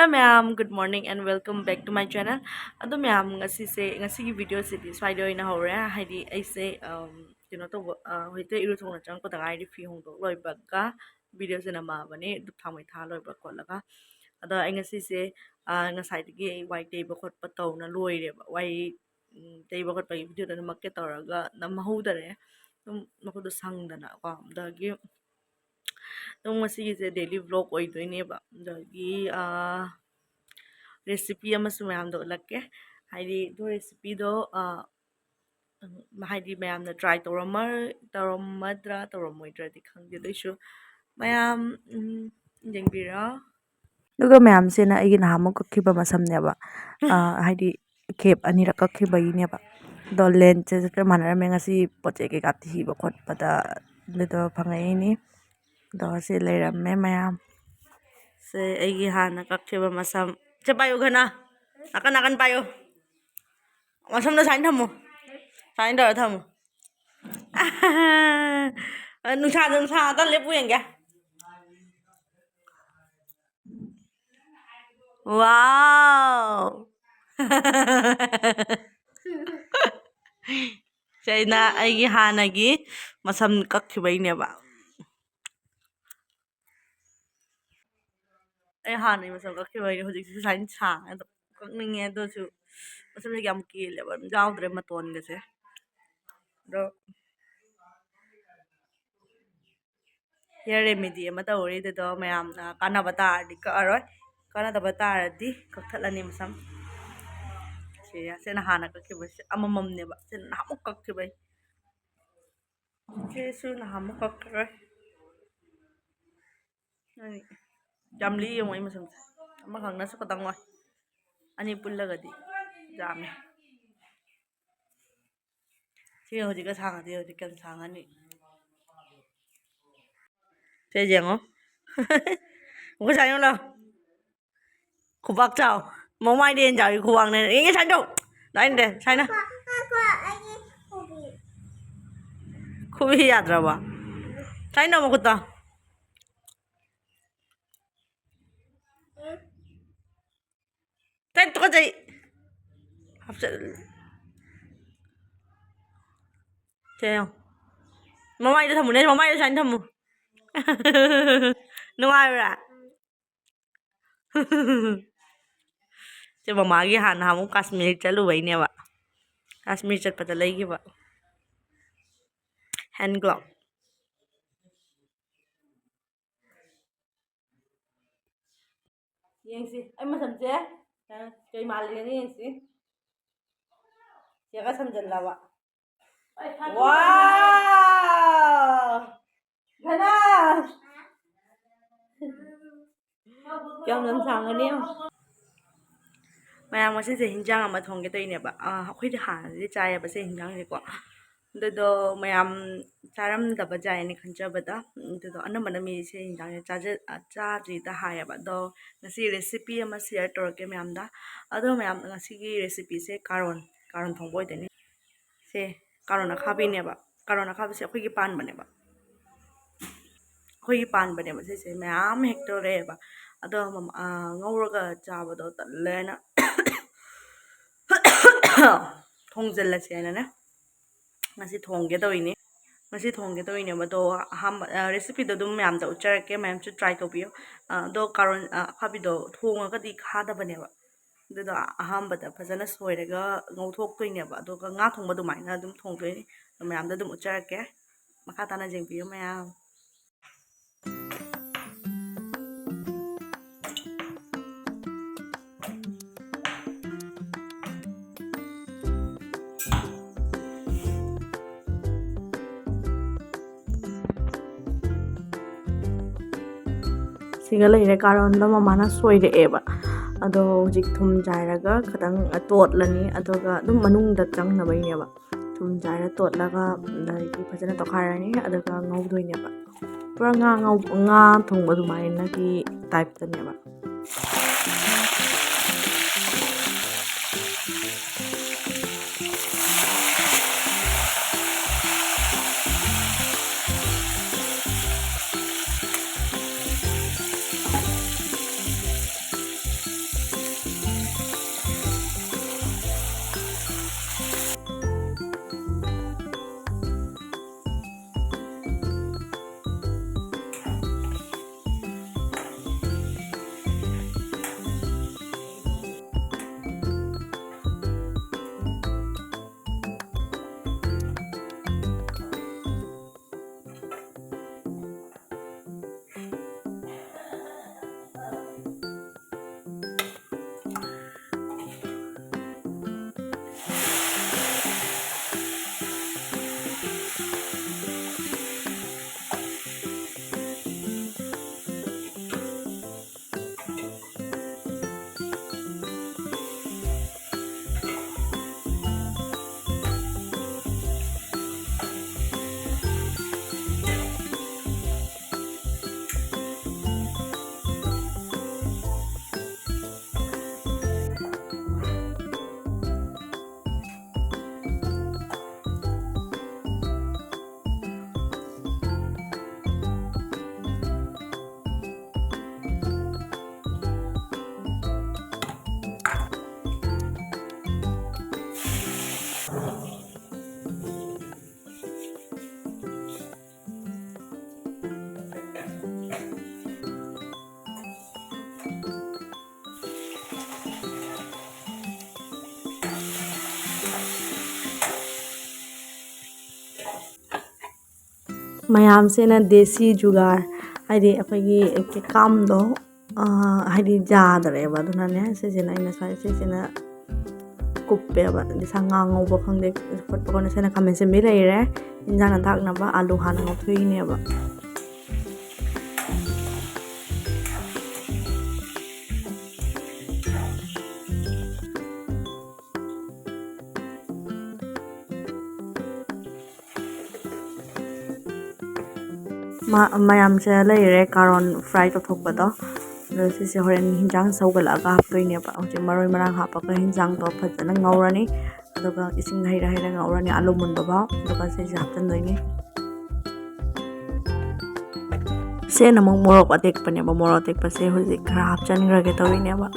Hello ma'am, good morning and welcome back to my channel. Ado ma'am, ngasi video sidi swaide oina hore haidi aise to hoite iru thong chang ko dangai ri fi hong do loi bagga video se nama bani du thamai tha loi bak ko laga ado ai ngasi se ngasai digi ai wai tei ba khot pa taw na loi re ba wai tei ba khot pa video da makke tawraga nam hu dare dum mako do sang dana ko dagi dum ngasi se daily vlog oi doine ba dagi recipe amꯁꯨ ꯃꯌꯥꯝꯗ ꯎꯠꯂꯛꯀꯦ ꯍꯥꯏꯗꯤ ꯑꯗꯨ ꯔꯦꯁꯤꯄꯤꯗꯣ ꯍꯥꯏꯗꯤ ꯃꯌꯥꯝꯅ try ꯇꯧꯔꯝꯃꯗ꯭ꯔꯥ ꯇꯧꯔꯝꯃꯣꯏꯗ꯭ꯔꯥꯗꯤ ꯈꯪꯗꯦ ꯑꯗꯨꯏꯁꯨ ꯃꯌꯥꯝ ꯌꯦꯡꯕꯤꯔꯣ ꯑꯗꯨꯒ ꯃꯌꯥꯝꯁꯤꯅ ꯑꯩꯒꯤ ꯅꯍꯥꯟꯃꯨꯛ ꯀꯛꯈꯤꯕ ꯃꯁꯝꯅꯦꯕ ꯍꯥꯏꯗꯤ ꯀꯦꯞ ꯑꯅꯤꯔꯛ ꯀꯛꯈꯤꯕꯒꯤꯅꯦꯕ ꯑꯗꯣ ꯂꯦꯟꯁꯦ ꯆꯠꯄ ꯃꯥꯟꯅꯔꯝꯃꯦ ꯉꯁꯤ ꯄꯣꯠ ꯆꯩ ꯀꯩꯀꯥ ꯊꯤꯕ ꯈꯣꯠꯄꯗ ꯑꯗꯨꯗꯣ ꯐꯪꯉꯛꯏꯅꯤ ꯑꯗꯣ ꯁꯤ ꯂꯩꯔꯝꯃꯦ ꯃꯌꯥꯝ ꯁꯦ ꯑꯩꯒꯤ ꯍꯥꯟꯅ ꯀꯛꯈꯤꯕ ꯃꯁꯝ ꯆꯦ ꯄꯥꯏꯌꯨ ꯈꯅ ꯅꯥꯀꯟ ꯅꯥꯀꯟ ꯄꯥꯏꯌꯨ ꯃꯁꯝꯗꯣ ꯁꯥꯏꯅ ꯊꯝꯃꯨ ꯁꯥꯏꯅ ꯇꯧꯔ ꯊꯝꯃꯨ ꯅꯨꯡꯁꯥꯗ ꯅꯨꯡꯁꯥ ꯉꯥꯛꯇꯪ ꯂꯦꯞꯄꯨ ꯌꯦꯡꯒꯦ ꯋꯥꯎ ꯁꯤ ꯑꯩꯅ ꯑꯩꯒꯤ ꯍꯥꯟꯅꯒꯤ ꯃꯁꯝ ꯀꯛꯈꯤꯕꯩꯅꯦꯕ ꯑꯩ ꯍꯥꯟꯅꯒꯤ ꯃꯁꯝ ꯀꯛꯈꯤꯕꯩꯅꯦ ꯍꯧꯖꯤꯛꯁꯨ ꯁꯨꯃꯥꯏꯅ ꯁꯥꯡꯉꯦ ꯑꯗꯣ ꯀꯛꯅꯤꯡꯉꯦ ꯑꯗꯨꯁꯨ ꯃꯁꯝꯁꯦ ꯌꯥꯝ ꯀꯦꯜꯂꯦꯕ ꯑꯗꯨꯝ ꯌꯥꯎꯗ꯭ꯔꯦ ꯃꯇꯣꯟꯒꯁꯦ ꯑꯗꯣ ꯍꯤꯌꯔ ꯔꯦꯃꯤꯗꯤ ꯑꯃ ꯇꯧꯔꯤ ꯑꯗꯨꯗꯣ ꯃꯌꯥꯝꯅ ꯀꯥꯟꯅꯕ ꯇꯥꯔꯗꯤ ꯀꯛꯑꯔꯣꯏ ꯀꯥꯟꯅꯗꯕ ꯇꯥꯔꯗꯤ ꯀꯛꯊꯠꯂꯅꯤ ꯃꯁꯝ ꯁꯤꯅ ꯍꯥꯟꯅ ꯀꯛꯈꯤꯕꯁꯦ ꯑꯃꯃꯝꯅꯦꯕ ꯁꯤꯅ ꯅꯍꯥꯟꯃꯨꯛ ꯀꯛꯈꯤꯕꯩ ꯁꯤꯁꯨ ꯅꯍꯥꯟꯃꯨꯛ ꯀꯛꯈ꯭ꯔꯦ ꯌꯥꯝ ꯂꯤ ꯌꯦꯡꯉꯣ ꯑꯩ ꯃꯁꯝꯁꯦ ꯑꯃꯈꯛꯅꯁꯨ ꯈꯇꯪ ꯑꯣꯏ ꯑꯅꯤ ꯄꯨꯜꯂꯒꯗꯤ ꯌꯥꯝꯃꯦ ꯁꯤꯒ ꯍꯧꯖꯤꯛꯀ ꯁꯥꯡꯉꯗꯤ ꯍꯧꯖꯤꯛꯀ ꯁꯥꯡꯉꯅꯤ ꯁꯤ ꯌꯦꯡꯉꯣ ꯑꯩꯈꯣꯏ ꯁꯥꯏꯅ ꯂꯥꯛꯑꯣ ꯈꯨꯕꯥꯛ ꯆꯥꯎ ꯃꯃꯥꯏꯗ ꯍꯦꯟ ꯆꯥꯎꯋꯤ ꯈꯨꯕꯥꯛꯅꯦ ꯌꯦꯡꯒꯦ ꯁꯥꯏꯅ ꯇꯧ ꯅꯥꯏꯟꯗꯦ ꯁꯥꯏꯅ ꯈꯨꯕꯤ ꯌꯥꯗ꯭ꯔꯕ ꯁꯥꯏꯅ ꯇꯧ ꯃꯈꯨꯠꯇ ꯇꯥꯏ ꯇꯨꯀꯠꯆꯩ ꯍꯥꯞꯆꯜ ꯁꯦ ꯌꯦꯡꯉꯣ ꯃꯃꯥꯏꯗ ꯊꯝꯃꯨꯅꯦ ꯃꯃꯥꯏꯗ ꯁꯨꯃꯥꯏꯅ ꯊꯝꯃꯨ ꯅꯨꯡꯉꯥꯏꯕ꯭ꯔꯥ ꯁꯤ ꯃꯃꯥꯒꯤ ꯍꯥꯟꯅ ꯑꯃꯨꯛ ꯀꯥꯁꯃꯤꯔ ꯆꯠꯂꯨꯕꯩꯅꯦꯕ ꯀꯥꯁꯃꯤꯔ ꯆꯠꯄꯗ ꯂꯩꯈꯤꯕ ꯍꯦꯟ ꯒ꯭ꯂꯣꯞ ꯌꯦꯡꯁꯤ ꯑꯩ ꯃꯁꯝꯁꯦ ꯀꯩ ꯃꯥꯜꯂꯦꯅ ꯌꯦꯡꯁꯤ ꯁꯤꯒ ꯁꯝꯖꯜꯂꯕ ꯋꯥꯎ ꯙꯅꯥ ꯌꯥꯝ ꯁꯥꯡꯉꯅꯤ ꯃꯌꯥꯝ ꯉꯁꯤꯁꯦ ꯍꯤꯟꯖꯥꯡ ꯑꯃ ꯊꯣꯡꯒꯦ ꯇꯧꯏꯅꯦꯕ ꯑꯩꯈꯣꯏꯗꯤ ꯍꯥꯟꯅꯗꯤ ꯆꯥꯏꯌꯦꯕ ꯁꯤ ꯍꯤꯟꯖꯥꯡꯁꯦꯀꯣ ꯑꯗꯨꯗꯣ ꯃꯌꯥꯝ ꯆꯥꯔꯝꯗꯕ ꯖꯥꯏꯅ ꯈꯟꯖꯕꯗ ꯑꯗꯨꯗꯣ ꯑꯅꯝꯕꯅ ꯃꯤꯁꯦ ꯍꯤꯟꯖꯥꯡꯁꯦ ꯆꯥꯗ꯭ꯔꯤꯗ ꯍꯥꯏꯌꯦꯕ ꯑꯗꯣ ꯉꯁꯤ ꯔꯦꯁꯤꯄꯤ ꯑꯃ ꯁꯤꯌꯔ ꯇꯧꯔꯛꯀꯦ ꯃꯌꯥꯝꯗ ꯑꯗꯣ ꯃꯌꯥꯝ ꯉꯁꯤꯒꯤ ꯔꯦꯁꯤꯄꯤꯁꯦ ꯀꯥꯔꯣꯟ ꯊꯣꯡꯕ ꯑꯣꯏꯗꯣꯏꯅꯤ ꯁꯦ ꯀꯥꯔꯣꯟ ꯑꯈꯥꯕꯤꯅꯦꯕ ꯀꯥꯔꯣꯟ ꯑꯈꯥꯕꯤꯁꯦ ꯑꯩꯈꯣꯏꯒꯤ ꯄꯥꯟꯕꯅꯦꯕ ꯁꯤꯁꯦ ꯃꯌꯥꯝ ꯍꯦꯛꯇꯧꯔꯛꯑꯦꯕ ꯑꯗꯣ ꯉꯧꯔꯒ ꯆꯥꯕꯗꯣ ꯇꯜꯂꯦꯅ ꯊꯣꯡꯖꯤꯜꯂꯁꯦꯅꯅꯦ ꯉꯁꯤ ꯊꯣꯡꯒꯦ ꯇꯧꯔꯤꯅꯦꯕ ꯑꯗꯣ ꯑꯍꯥꯟꯕ ꯔꯦꯁꯤꯄꯤꯗꯣ ꯑꯗꯨꯝ ꯃꯌꯥꯝꯗ ꯎꯠꯆꯔꯛꯀꯦ ꯃꯌꯥꯝꯁꯨ ꯇ꯭ꯔꯥꯏ ꯇꯧꯕꯤꯌꯣ ꯑꯗꯣ ꯀꯥꯔꯣꯟ ꯑꯈꯥꯕꯤꯗꯣ ꯊꯣꯡꯉꯒꯗꯤ ꯈꯥꯗꯕꯅꯦꯕ ꯑꯗꯨꯗꯣ ꯑꯍꯥꯟꯕꯗ ꯐꯖꯅ ꯁꯣꯏꯔꯒ ꯉꯧꯊꯣꯛꯇꯣꯏꯅꯦꯕ ꯑꯗꯨꯒ ꯉꯥ ꯊꯣꯡꯕ ꯑꯗꯨꯃꯥꯏꯅ ꯑꯗꯨꯝ ꯊꯣꯡꯗꯣꯏꯅꯤ ꯃꯌꯥꯝꯗ ꯑꯗꯨꯝ ꯎꯠꯆꯔꯛꯀꯦ ꯃꯈꯥ ꯇꯥꯅ ꯌꯦꯡꯕꯤꯌꯨ ꯃꯌꯥꯝ ꯁꯤꯒ ꯂꯩꯔꯦ ꯀꯥꯔꯣꯟꯗꯣ ꯃꯃꯥꯅ ꯁꯣꯏꯔꯛꯑꯦꯕ ꯑꯗꯣ ꯍꯧꯖꯤꯛ ꯊꯨꯝ ꯆꯥꯏꯔꯒ ꯈꯤꯇꯪ ꯇꯣꯠꯂꯅꯤ ꯑꯗꯨꯒ ꯑꯗꯨꯝ ꯃꯅꯨꯡꯗ ꯆꯪꯅꯕꯩꯅꯦꯕ ꯊꯨꯝ ꯆꯥꯏꯔ ꯇꯣꯠꯂꯒ ꯑꯗꯒꯤ ꯐꯖꯅ ꯇꯣꯠꯈꯥꯏꯔꯅꯤ ꯑꯗꯨꯒ ꯉꯧꯗꯣꯏꯅꯦꯕ ꯄꯨꯔꯥ ꯉꯥ ꯊꯣꯡꯕ ꯑꯗꯨꯃꯥꯏꯅꯒꯤ ꯇꯥꯏꯞꯇꯅꯦꯕ ꯃꯌꯥꯝꯁꯤꯅ ꯗꯦꯁꯤ ꯖꯨꯒꯥꯔ ꯍꯥꯏꯗꯤ ꯑꯩꯈꯣꯏꯒꯤ ꯀꯥꯝꯗꯣ ꯍꯥꯏꯗꯤ ꯌꯥꯗ꯭ꯔꯦꯕ ꯑꯗꯨꯅꯅꯦ ꯁꯤꯁꯤꯅ ꯑꯩꯅ ꯁꯤꯁꯤꯅ ꯀꯨꯞꯄꯦꯕ ꯁꯥ ꯉꯥ ꯉꯧꯕ ꯈꯪꯗꯦ ꯈꯣꯠꯄ ꯈꯣꯠꯅ ꯁꯤꯅ ꯈꯥꯃꯦꯟ ꯑꯁꯤꯟꯕꯤ ꯂꯩꯔꯦ ꯏꯟꯖꯥꯡꯅ ꯊꯥꯛꯅꯕ ꯑꯥꯂꯨ ꯍꯥꯟꯅ ꯉꯧꯊꯣꯛꯏꯅꯦꯕ ꯃꯌꯥꯝꯁꯦ ꯂꯩꯔꯦ ꯀꯥꯔꯣꯟ ꯐ꯭ꯔꯥꯏ ꯇꯧꯊꯣꯛꯄꯗꯣ ꯑꯗꯣ ꯁꯤꯁꯦ ꯍꯣꯔꯦꯟ ꯍꯤꯟꯖꯥꯡ ꯁꯧꯒꯠꯂꯛꯑꯒ ꯍꯥꯞꯇꯣꯏꯅꯦꯕ ꯍꯧꯖꯤꯛ ꯃꯔꯣꯏ ꯃꯔꯥꯡ ꯍꯥꯞꯄꯒ ꯍꯤꯟꯖꯥꯡꯗꯣ ꯐꯖꯅ ꯉꯧꯔꯅꯤ ꯑꯗꯨꯒ ꯏꯁꯤꯡ ꯍꯩꯔ ꯉꯧꯔꯅꯤ ꯑꯥꯂꯨ ꯃꯨꯟꯕ ꯐꯥꯎ ꯑꯗꯨꯒ ꯁꯤꯁꯦ ꯍꯥꯞꯆꯤꯟꯗꯣꯏꯅꯤ ꯁꯦꯅ ꯑꯃꯨꯛ ꯃꯣꯔꯣꯛ ꯑꯇꯦꯛꯄꯅꯦꯕ ꯃꯣꯔꯣꯛ ꯑꯇꯦꯛꯄꯁꯦ ꯍꯧꯖꯤꯛ ꯈꯔ ꯍꯥꯞꯆꯤꯟꯈ꯭ꯔꯒꯦ ꯇꯧꯔꯤꯅꯦꯕ